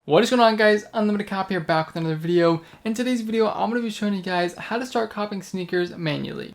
What is going on, guys? UnlimitedCop here, back with another video. In today's video, I'm going to be showing you guys how to start copying sneakers manually.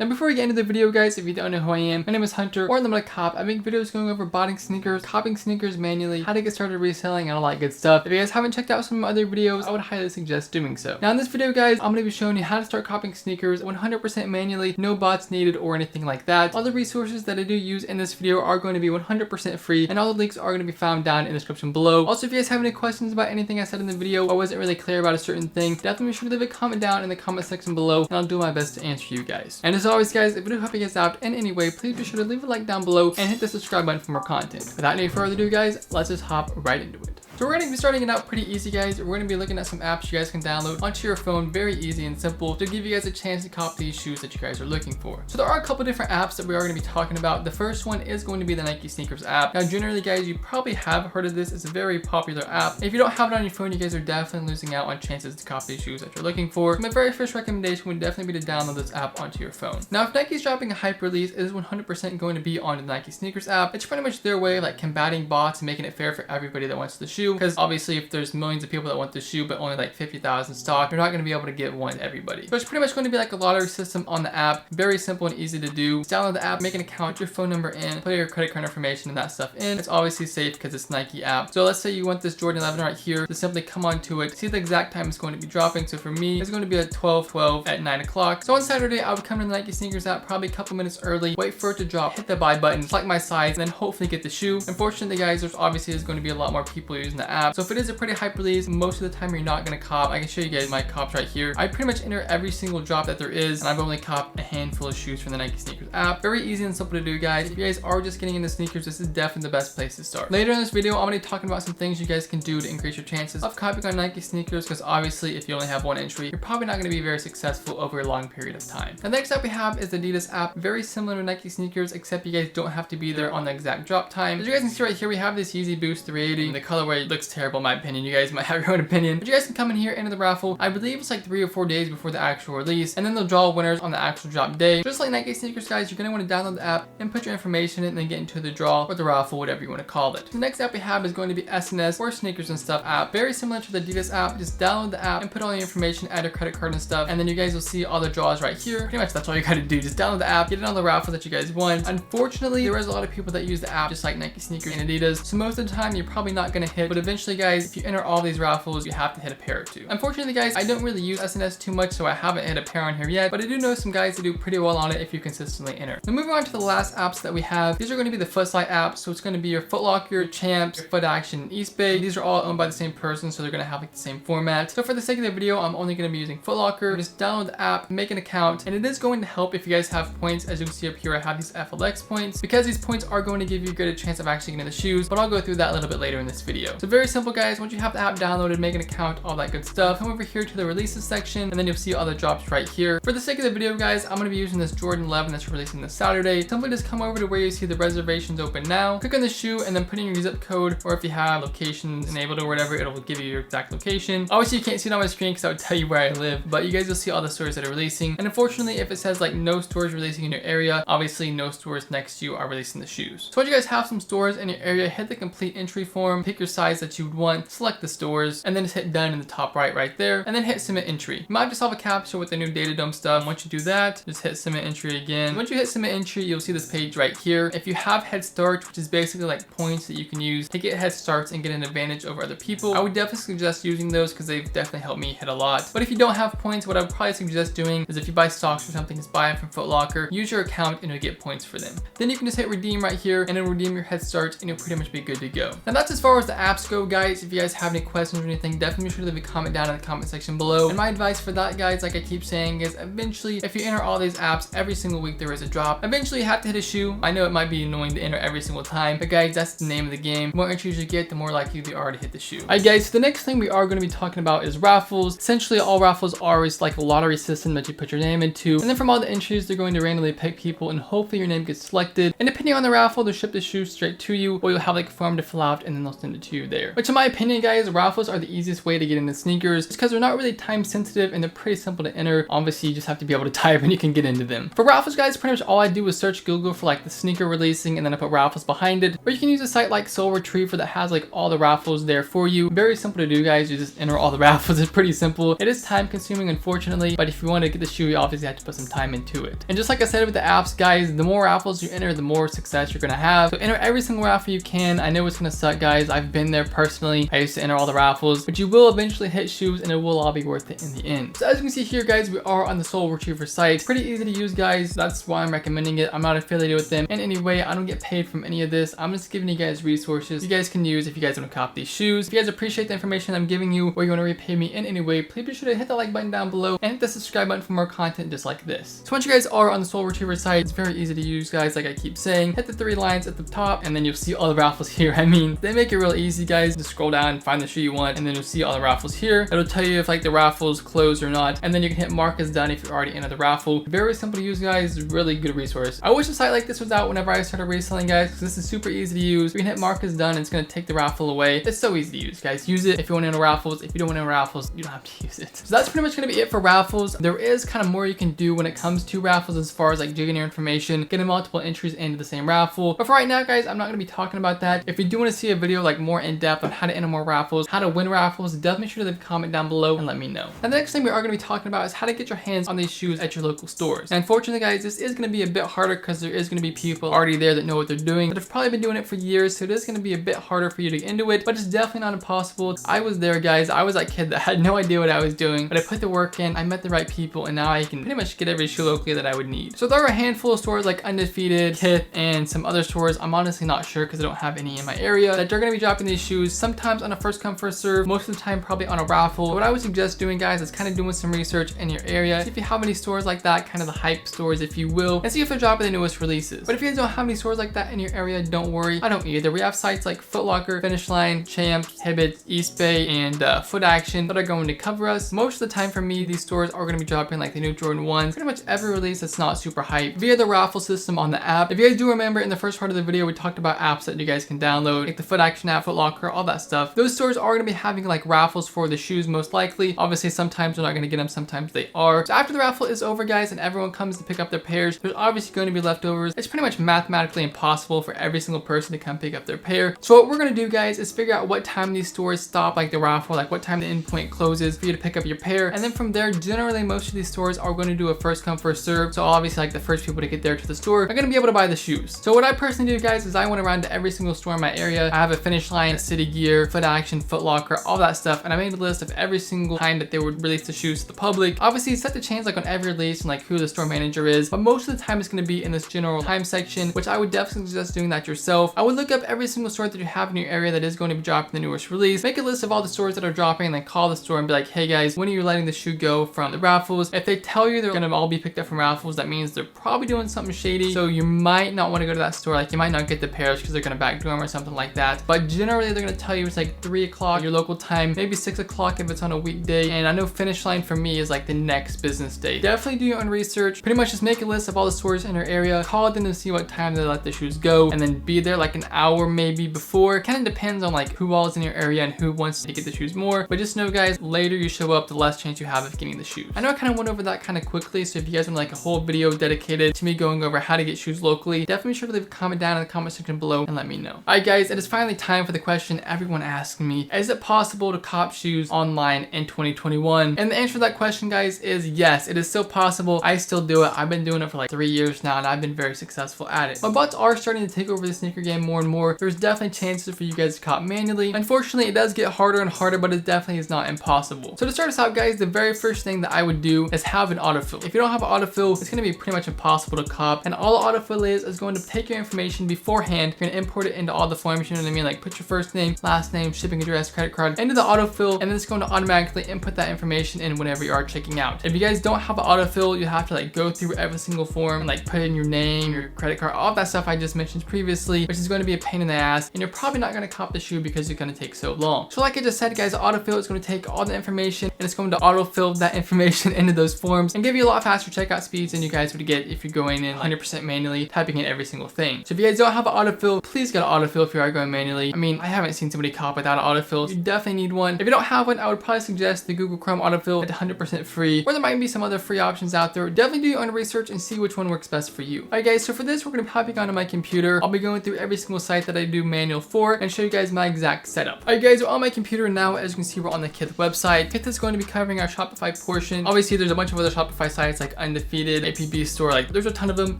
Now before we get into the video, guys, if you don't know who I am, my name is Hunter or UnlimitedCop. I make videos going over buying sneakers, copying sneakers manually, how to get started reselling, and all that good stuff. If you guys haven't checked out some of my other videos, I would highly suggest doing so. Now in this video, guys, I'm going to be showing you how to start copying sneakers 100% manually, no bots needed or anything like that. All the resources that I do use in this video are going to be 100% free, and all the links are going to be found down in the description below. Also, if you guys have any questions about anything I said in the video or wasn't really clear about a certain thing, definitely be sure to leave a comment down in the comment section below, and I'll do my best to answer you guys. And as always, guys, if you do help you guys out in any way, please be sure to leave a like down below and hit the subscribe button for more content. Without any further ado, guys, let's just hop right into it. So we're going to be starting it out pretty easy, guys. We're going to be looking at some apps you guys can download onto your phone, very easy and simple, to give you guys a chance to copy these shoes that you guys are looking for. So there are a couple different apps that we are going to be talking about. The first one is going to be the Nike Sneakers app. Now generally, guys, you probably have heard of this. It's a very popular app. If you don't have it on your phone, you guys are definitely losing out on chances to copy the shoes that you're looking for. My very first recommendation would definitely be to download this app onto your phone. Now if Nike's dropping a hype release, it is 100% going to be on the Nike Sneakers app. It's pretty much their way of like combating bots and making it fair for everybody that wants the shoe, because obviously if there's millions of people that want the shoe but only like 50,000 stock, you're not going to be able to get one to everybody. So it's pretty much going to be like a lottery system on the app. Very simple and easy to do. Just download the app, make an account, put your phone number in, put your credit card information and that stuff in. It's obviously safe because it's Nike app. So let's say you want this Jordan 11 right here. Just simply come onto it, see the exact time it's going to be dropping. So for me, it's going to be at 12:12 at 9 o'clock. So on Saturday, I would come to the Nike Sneakers app probably a couple minutes early, wait for it to drop, hit the buy button, select my size, and then hopefully get the shoe. Unfortunately, guys, there's obviously going to be a lot more people using the app. So if it is a pretty hype release, most of the time you're not going to cop. I can show you guys my cops right here. I pretty much enter every single drop that there is, and I've only copped a handful of shoes from the Nike Sneakers app. Very easy and simple to do, guys. If you guys are just getting into sneakers, this is definitely the best place to start. Later in this video, I'm going to be talking about some things you guys can do to increase your chances of copying on Nike sneakers, because obviously if you only have one entry, you're probably not going to be very successful over a long period of time. The next app we have is the Adidas app. Very similar to Nike sneakers, except you guys don't have to be there on the exact drop time. As you guys can see right here, we have this Yeezy Boost 380. The colorway looks terrible in my opinion. You guys might have your own opinion, but you guys can come in here into the raffle. I believe it's like 3 or 4 days before the actual release, and then they'll draw winners on the actual drop day. Just like Nike sneakers, guys, you're going to want to download the app and put your information in and then get into the draw or the raffle, whatever you want to call it. The next app we have is going to be SNS, or Sneakers and Stuff app. Very similar to the Adidas app. Just download the app and put all the information, add your credit card and stuff, and then you guys will see all the draws right here. Pretty much that's all you got to do. Just download the app, get it on the raffle that you guys want. Unfortunately, there is a lot of people that use the app just like Nike sneakers and Adidas, so most of the time you're probably not going to hit, but eventually, guys, if you enter all these raffles, you have to hit a pair or two. Unfortunately, guys, I don't really use SNS too much, so I haven't hit a pair on here yet, but I do know some guys that do pretty well on it if you consistently enter. Now moving on to the last apps that we have, these are going to be the Footslide apps. So it's going to be your Foot Locker, Champs, Foot Action, and Eastbay. These are all owned by the same person, so they're going to have like the same format. So for the sake of the video, I'm only going to be using Foot Locker. Just download the app, make an account, and it is going to help if you guys have points. As you can see up here, I have these FLX points, because these points are going to give you a good chance of actually getting the shoes, but I'll go through that a little bit later in this video. So very simple, guys. Once you have the app downloaded, make an account, all that good stuff, come over here to the releases section, and then you'll see all the drops right here. For the sake of the video, guys, I'm going to be using this Jordan 11 that's releasing this Saturday. Simply just come over to where you see the reservations open now, click on the shoe, and then put in your zip code, or if you have location enabled or whatever, it'll give you your exact location. Obviously you can't see it on my screen because I would tell you where I live, but you guys will see all the stores that are releasing. And unfortunately, if it says like no stores releasing in your area, obviously no stores next to you are releasing the shoes. So once you guys have some stores in your area, hit the complete entry form, pick your size that you would want, select the stores, and then just hit done in the top right there, and then hit submit entry. You might just have a captcha with the new data dome stuff. Once you do that, just hit submit entry again. Once you hit submit entry, you'll see this page right here. If you have head start, which is basically like points that you can use to get head starts and get an advantage over other people, I would definitely suggest using those because they've definitely helped me hit a lot. But if you don't have points, what I would probably suggest doing is if you buy stocks or something, just buy them from Foot Locker, use your account, and you'll get points for them. Then you can just hit redeem right here, and it'll redeem your head starts, and you'll pretty much be good to go. Now that's as far as the apps go, guys. If you guys have any questions or anything, definitely be sure to leave a comment down in the comment section below. And my advice for that, guys, like I keep saying, is eventually, if you enter all these apps, every single week there is a drop. Eventually you have to hit a shoe. I know it might be annoying to enter every single time, but guys, that's the name of the game. The more entries you get, the more likely you are to hit the shoe. Alright guys, so the next thing we are going to be talking about is raffles. Essentially all raffles are is like a lottery system that you put your name into, and then from all the entries they're going to randomly pick people, and hopefully your name gets selected, and depending on the raffle they'll ship the shoe straight to you, or you'll have like a form to fill out and then they'll send it to you do there. Which in my opinion, guys, raffles are the easiest way to get into sneakers just because they're not really time sensitive and they're pretty simple to enter. Obviously, you just have to be able to type and you can get into them. For raffles, guys, pretty much all I do is search Google for like the sneaker releasing and then I put raffles behind it. Or you can use a site like Soul Retriever that has like all the raffles there for you. Very simple to do, guys. You just enter all the raffles. It's pretty simple. It is time consuming, unfortunately, but if you want to get the shoe, you obviously have to put some time into it. And just like I said with the apps, guys, the more raffles you enter, the more success you're gonna have. So enter every single raffle you can. I know it's gonna suck, guys. I've been there personally. I used to enter all the raffles, but you will eventually hit shoes and it will all be worth it in the end. So as you can see here, guys, we are on the Soul Retriever site. It's pretty easy to use, guys. That's why I'm recommending it. I'm not affiliated with them in any way. I don't get paid from any of this. I'm just giving you guys resources you guys can use if you guys want to cop these shoes. If you guys appreciate the information I'm giving you or you want to repay me in any way, please be sure to hit the like button down below and hit the subscribe button for more content just like this. So once you guys are on the Soul Retriever site, it's very easy to use, guys. Like I keep saying, hit the 3 lines at the top and then you'll see all the raffles here. I mean, they make it real easy, guys. Just scroll down, find the shoe you want, and then you'll see all the raffles here. It'll tell you if like the raffles closed or not, and then you can hit mark as done if you're already in the raffle. Very simple to use, guys. Really good resource. I wish a site like this was out whenever I started reselling, guys, because this is super easy to use. You can hit mark as done and it's going to take the raffle away. It's so easy to use, guys. Use it if you want to enter raffles. If you don't want to enter raffles, you don't have to use it. So that's pretty much going to be it for raffles. There is kind of more you can do when it comes to raffles as far as like jigging your information, getting multiple entries into the same raffle. But for right now, guys, I'm not going to be talking about that. If you do want to see a video like more in depth on how to enter more raffles, how to win raffles, definitely make sure to leave a comment down below and let me know. And the next thing we are going to be talking about is how to get your hands on these shoes at your local stores. And unfortunately, guys, this is going to be a bit harder because there is going to be people already there that know what they're doing, but have probably been doing it for years, so it is going to be a bit harder for you to get into it, but it's definitely not impossible. I was there, guys. I was that kid that had no idea what I was doing, but I put the work in, I met the right people, and now I can pretty much get every shoe locally that I would need. So there are a handful of stores like Undefeated, Kith, and some other stores. I'm honestly not sure because I don't have any in my area that are going to be dropping these shoes, sometimes on a first come first serve, most of the time probably on a raffle. What I would suggest doing, guys, is kind of doing some research in your area. See if you have any stores like that, kind of the hype stores if you will, and see if they're dropping the newest releases. But if you guys don't have any stores like that in your area, don't worry. I don't either. We have sites like Foot Locker, Finish Line, Champs, Hibbett, East Bay, and Foot Action that are going to cover us. Most of the time for me, these stores are going to be dropping like the new Jordan 1s, pretty much every release that's not super hype via the raffle system on the app. If you guys do remember, in the first part of the video, we talked about apps that you guys can download, like the Foot Action app, Foot Locker, all that stuff. Those stores are going to be having like raffles for the shoes most likely. Obviously, sometimes they're not going to get them, sometimes they are. So after the raffle is over, guys, and everyone comes to pick up their pairs, there's obviously going to be leftovers. It's pretty much mathematically impossible for every single person to come pick up their pair. So what we're going to do, guys, is figure out what time these stores stop like the raffle, like what time the endpoint closes for you to pick up your pair. And then from there, generally most of these stores are going to do a first come first serve. So obviously like the first people to get there to the store are going to be able to buy the shoes. So what I personally do, guys, is I went around to every single store in my area. I have a Finish Line, City Gear, Foot Action, Foot Locker, all that stuff, and I made a list of every single time that they would release the shoes to the public. Obviously it's set to change like on every release and like who the store manager is, but most of the time it's going to be in this general time section, which I would definitely suggest doing that yourself. I would look up every single store that you have in your area that is going to be dropping the newest release, make a list of all the stores that are dropping, and then call the store and be like, hey guys, when are you letting the shoe go from the raffles? If they tell you they're going to all be picked up from raffles, that means they're probably doing something shady, so you might not want to go to that store. Like you might not get the pairs because they're going to backdoor them or something like that, but generally they're going to tell you it's like 3 o'clock your local time, maybe 6 o'clock if it's on a weekday. And I know Finish Line for me is like the next business day. Definitely do your own research. Pretty much just make a list of all the stores in your area, call them to see what time they let the shoes go, and then be there like an hour maybe before. Kind of depends on like who all is in your area and who wants to get the shoes more, but just know, guys, later you show up, the less chance you have of getting the shoes. I know I kind of went over that kind of quickly, so if you guys want like a whole video dedicated to me going over how to get shoes locally, definitely be sure to leave a comment down in the comment section below and let me know. Alright guys, it is finally time for the question everyone asks me: is it possible to cop shoes online in 2021? And the answer to that question, guys, is yes, it is still possible. I still do it. I've been doing it for like 3 years now and I've been very successful at it. My bots are starting to take over the sneaker game more and more. There's definitely chances for you guys to cop manually. Unfortunately, it does get harder and harder, but it definitely is not impossible. So to start us out, guys, the very first thing that I would do is have an autofill. If you don't have an autofill, it's going to be pretty much impossible to cop. And all autofill is going to take your information beforehand. You're going to import it into all the forms, you know what I mean? Like put your first name, last name, shipping address, credit card into the autofill, and then it's going to automatically input that information in whenever you are checking out. If you guys don't have an autofill, you have to like go through every single form and like put in your name, your credit card, all that stuff I just mentioned previously, which is going to be a pain in the ass, and you're probably not going to cop the shoe because it's going to take so long. So like I just said, guys, the autofill is going to take all the information and it's going to autofill that information into those forms and give you a lot faster checkout speeds than you guys would get if you're going in 100% manually, typing in every single thing. So if you guys don't have an autofill, please get an autofill if you are going manually. I mean, I haven't seen somebody cop without an autofill. You definitely need one. If you don't have one, I would probably suggest the Google Chrome autofill. It's 100% free, or there might be some other free options out there. Definitely do your own research and see which one works best for you. Alright guys, so for this, we're going to be hopping onto my computer. I'll be going through every single site that I do manual for and show you guys my exact setup. Alright guys, we're on my computer now. As you can see, we're on the Kith website. Kith is going to be covering our Shopify portion. Obviously, there's a bunch of other Shopify sites like Undefeated, APB Store, like there's a ton of them.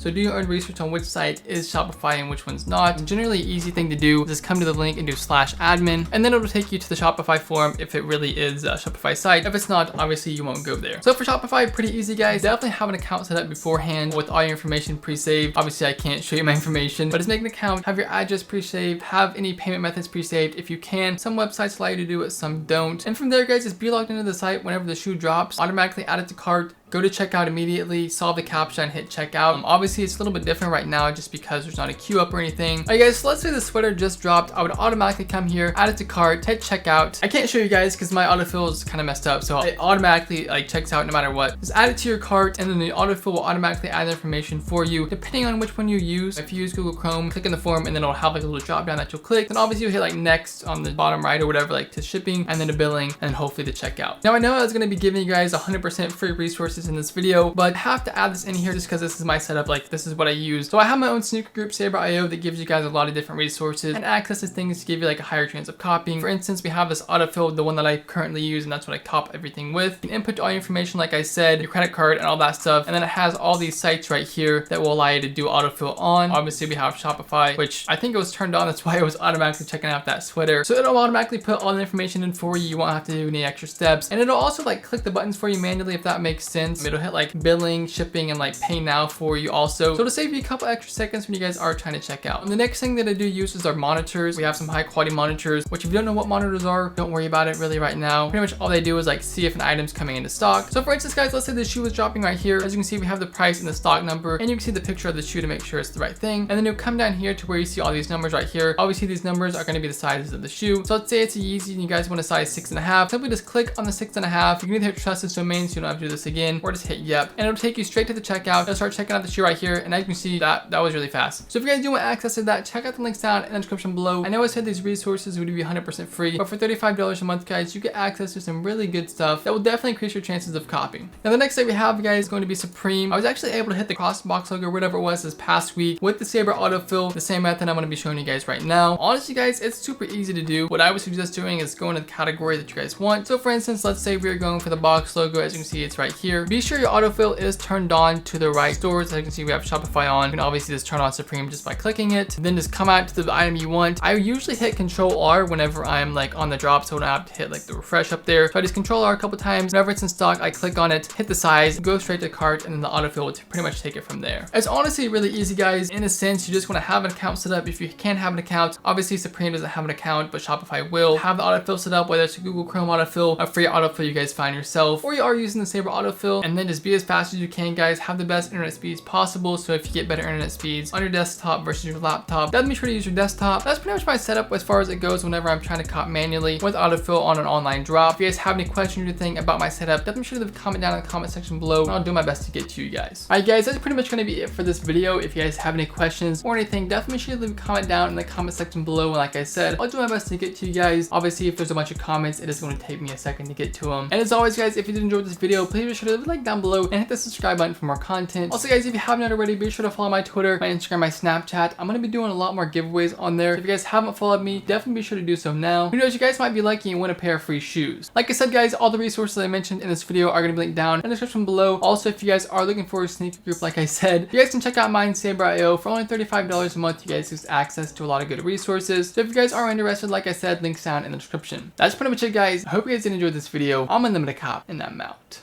So do your own research on which site is Shopify and which one's not. And generally, easy thing to do is just come to the link and do /admin, and then it'll take you to the Shopify forum if it really is a Shopify site. If it's not, obviously you won't go there. So for Shopify, pretty easy guys. Definitely have an account set up beforehand with all your information pre-saved. Obviously I can't show you my information, but just make an account, have your address pre-saved, have any payment methods pre-saved if you can. Some websites allow you to do it, some don't. And from there guys, just be logged into the site. Whenever the shoe drops, automatically add it to cart. Go to checkout immediately, solve the CAPTCHA and hit checkout. Obviously it's a little bit different right now just because there's not a queue up or anything. Alright guys, so let's say the sweater just dropped. I would automatically come here, add it to cart, hit checkout. I can't show you guys because my autofill is kind of messed up, so it automatically like checks out no matter what. Just add it to your cart and then the autofill will automatically add the information for you depending on which one you use. If you use Google Chrome, click in the form and then it'll have like a little drop down that you'll click. Then obviously you'll hit like next on the bottom right or whatever, like to shipping and then to billing and hopefully the checkout. Now I know I was going to be giving you guys 100% free resources in this video, but I have to add this in here just because this is my setup, like this is what I use. So I have my own sneaker group, Saber.io, that gives you guys a lot of different resources and access to things to give you like a higher chance of copying. For instance, we have this autofill, the one that I currently use, and that's what I cop everything with. You can input all your information, like I said, your credit card and all that stuff, and then it has all these sites right here that will allow you to do autofill on. Obviously we have Shopify, which I think it was turned on, that's why it was automatically checking out that sweater. So it'll automatically put all the information in for you. You won't have to do any extra steps, and it'll also like click the buttons for you manually if that makes sense. It'll hit like billing, shipping, and like pay now for you also. So it'll save you a couple extra seconds when you guys are trying to check out. And the next thing that I do use is our monitors. We have some high quality monitors, which if you don't know what monitors are, don't worry about it really right now. Pretty much all they do is like see if an item's coming into stock. So for instance guys, let's say the shoe is dropping right here. As you can see, we have the price and the stock number, and you can see the picture of the shoe to make sure it's the right thing. And then you'll come down here to where you see all these numbers right here. Obviously these numbers are going to be the sizes of the shoe. So let's say it's a Yeezy and you guys want a size 6.5. Simply just click on the 6.5. You can either hit trust this domain so you don't have to do this again, or just hit yep, and it'll take you straight to the checkout. It'll start checking out the shoe right here, and as you can see, that was really fast. So if you guys do want access to that, check out the links down in the description below. I know I said these resources would be 100% free, but for $35 a month guys, you get access to some really good stuff that will definitely increase your chances of copying. Now the next site we have guys is going to be Supreme. I was actually able to hit the crossbox logo or whatever it was this past week with the Saber autofill, the same method I'm going to be showing you guys right now. Honestly guys, it's super easy to do. What I would suggest doing is going to the category that you guys want. So for instance, let's say we're going for the box logo. As you can see, it's right here. Be sure your autofill is turned on to the right stores. As you can see, we have Shopify on. You can obviously just turn on Supreme just by clicking it, then just come out to the item you want. I usually hit Control R whenever I'm like on the drop, so I don't have to hit like the refresh up there. So I just Control R a couple times. Whenever it's in stock, I click on it, hit the size, go straight to the cart, and then the autofill will pretty much take it from there. It's honestly really easy guys. In a sense, you just want to have an account set up. If you can't have an account, obviously Supreme doesn't have an account, but Shopify will have the autofill set up, whether it's a Google Chrome autofill, a free autofill you guys find yourself, or you are using the Saber autofill, and then just be as fast as you can guys. Have the best internet speeds possible. So if you get better internet speeds on your desktop versus your laptop, then be sure to use your desktop. That's pretty much my setup as far as it goes whenever I'm trying to cop manually with autofill on an online drop. If you guys have any questions or anything about my setup, definitely be sure to leave a comment down in the comment section below, and I'll do my best to get to you guys. Alright guys, that's pretty much going to be it for this video. If you guys have any questions or anything, definitely be sure to leave a comment down in the comment section below, and like I said, I'll do my best to get to you guys. Obviously if there's a bunch of comments, it is going to take me a second to get to them. And as always guys, if you did enjoy this video, please be sure to leave a like down below and hit the subscribe button for more content. Also guys, if you haven't already, be sure to follow my Twitter, my Instagram, my Snapchat. I'm going to be doing a lot more giveaways on there. If you guys haven't followed me, definitely be sure to do so now. Who knows, you guys might be lucky and win a pair of free shoes. Like I said guys, all the resources I mentioned in this video are going to be linked down in the description below. Also, if you guys are looking for a sneaker group, like I said, you guys can check out mine, Saber.io. For only $35 a month, you guys get access to a lot of good resources. So if you guys are interested, like I said, links down in the description. That's pretty much it guys. I hope you guys did enjoy this video. I'm UnlimitedCop, and I'm out.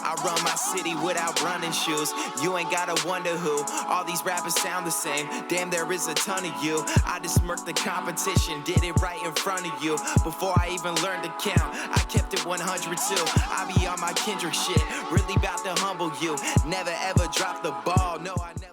I run my city without running shoes. You ain't gotta wonder who. All these rappers sound the same. Damn, there is a ton of you. I just smirked the competition, did it right in front of you. Before I even learned to count, I kept it 100 too. I be on my Kendrick shit, really about to humble you. Never ever drop the ball, no I never.